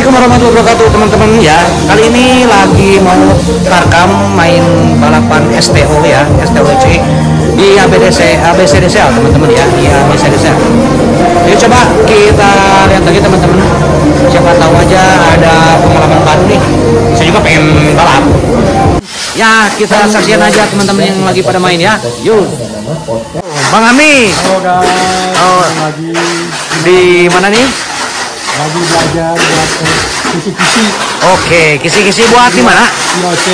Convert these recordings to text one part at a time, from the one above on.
Assalamualaikum warahmatullahi wabarakatuh teman-teman ya. Kali ini lagi mau rekam main balapan STO ya, STOC di ABCDCL teman-teman ya, di ABCDCL. Yuk coba kita lihat lagi teman-teman. Siapa tahu aja ada pengalaman baru nih. Saya juga pengen balap. Ya kita saksikan aja teman-teman yang lagi pada main ya. Yuk. Bang Ami. Halo guys. Oh, lagi di mana nih? lagi belajar buat kisi-kisi. Oke, kisi-kisi buat di mana? IOC.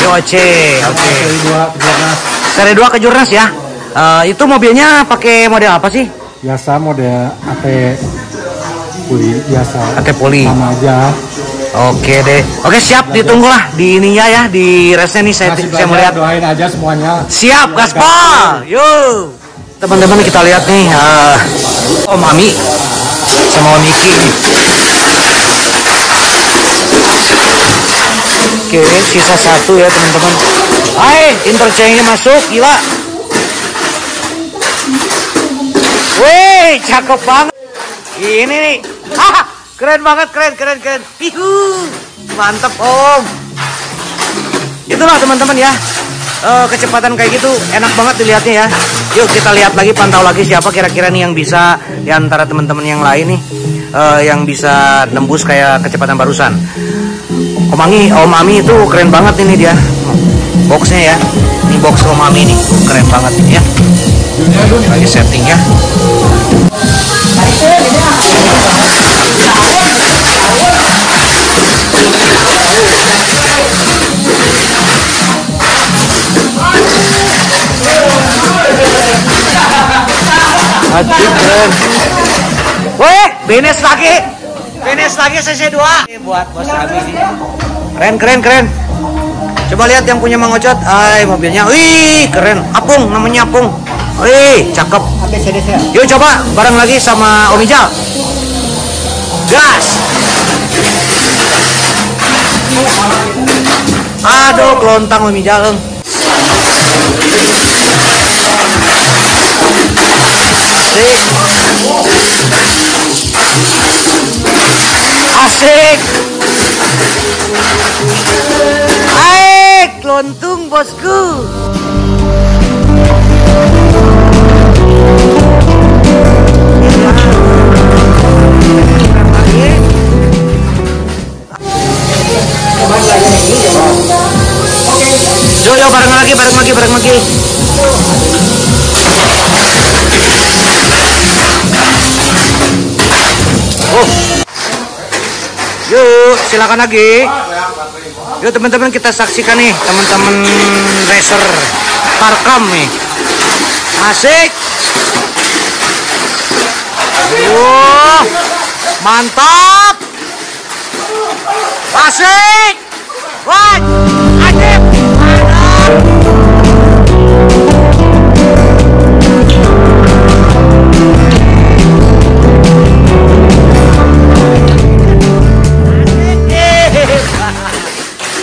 IOC. Oke. Seri 2 Kejurnas. Seri 2 Kejurnas ya. Itu mobilnya pakai model apa sih? Biasa model AT puli biasa. AT puli. Sama aja. Oke deh. Oke siap, ditunggu lah di ininya ya, di resnya nih saya melihat. Doain aja semuanya. Siap, gaspol. Yuk. Teman-teman kita lihat nih Om Ami sama Om Iki. Oke, sisa satu ya teman-teman. Hai, interchange masuk, gila. Wih, cakep banget. Ini nih. Haha, keren banget, keren. Mantap, Om. Itulah teman-teman ya. Kecepatan kayak gitu enak banget dilihatnya ya. Yuk kita lihat lagi, pantau lagi siapa kira-kira nih yang bisa di antara teman-teman yang lain nih yang bisa nembus kayak kecepatan barusan. Om Ami itu keren banget ini dia. Boxnya ya. Ini box Om Ami nih. Keren banget ini ya. Lagi setting ya. Aduh, keren. Weh, finish lagi CC2 buat Bos Abi nih. Keren. Coba lihat yang punya Mang Ocot. Mobilnya, wih keren. Apung, namanya Apung. Wih, cakep. Yuk coba bareng lagi sama Om Ijal. Gas. Aduh, kelontang Om Ijal. Asik. Aik, lontung bosku. Yo bareng lagi. Yuk, silakan lagi. Yuk teman-teman kita saksikan nih, teman-teman racer Tarkam nih. Asik. Mantap. Asik. Wah, ajib. Mantap.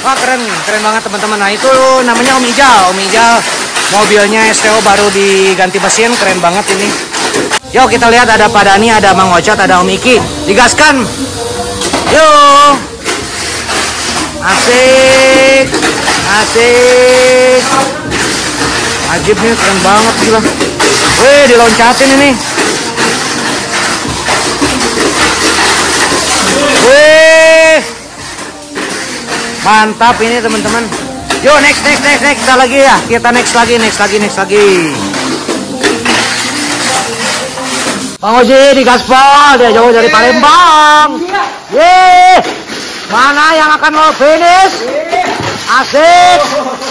Wah keren banget teman-teman. Nah itu namanya Om Ijal. Mobilnya STO baru diganti mesin, keren banget ini. Yuk kita lihat ada Pak Dani, ada Mang Ocot, ada Om Iki. Digaskan. Yuk. Asik. Ajib nih, keren banget gila. Wih, diloncatin ini. Wih. Mantap ini teman-teman. Yuk next kita lagi ya. Kita next lagi. Bang Oji di gaspol, dia jauh dari Palembang. Yeay. Mana yang akan mau finish? Asik.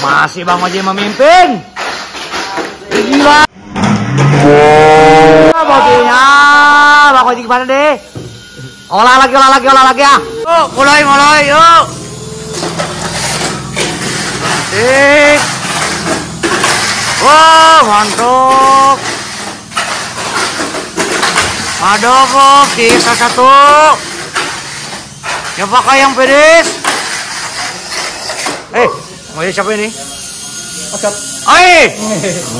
Masih Bang Oji memimpin. Gila. Mobilnya Bang Oji gimana deh? Olah lagi ya. Yuk, mulai yuk. Asik. Wah, mantap. Ada kok sisa satu. Ya pakai yang pedes. Mau siapa ini?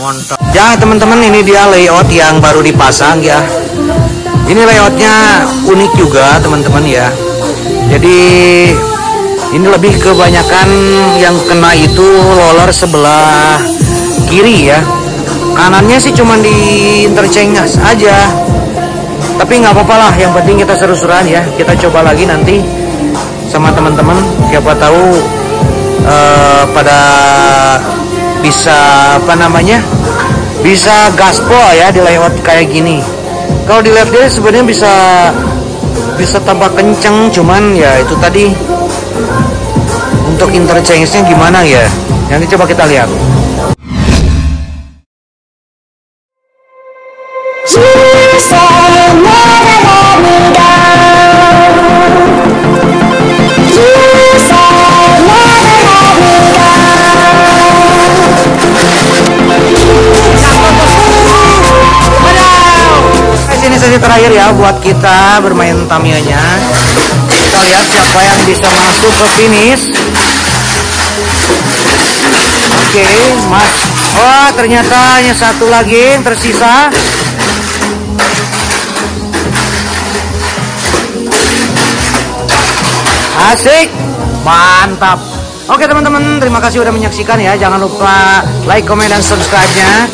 Mantap. Ya teman-teman, ini dia layout yang baru dipasang ya. Ini layoutnya unik juga teman-teman ya. Jadi ini lebih kebanyakan yang kena itu roller sebelah kiri ya. Kanannya sih cuma di interchange aja. Tapi nggak apa-apa lah, yang penting kita seru-seruan ya. Kita coba lagi nanti sama teman-teman. Siapa tahu pada bisa apa namanya? Bisa gaspol ya di layout kayak gini. Kalau di left dia sebenarnya bisa tambah kenceng, cuman ya itu tadi untuk interchange-nya gimana ya. Nanti coba kita lihat. Ini sesi terakhir ya buat kita bermain Tamiya-nya. Kita lihat siapa yang bisa masuk ke finish. Oke, Mas. Wah, ternyata hanya satu lagi yang tersisa. Asik, mantap. Oke teman-teman, terima kasih udah menyaksikan ya. Jangan lupa like, komen, dan subscribe-nya.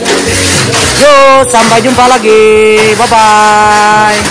Yuk, sampai jumpa lagi. Bye-bye.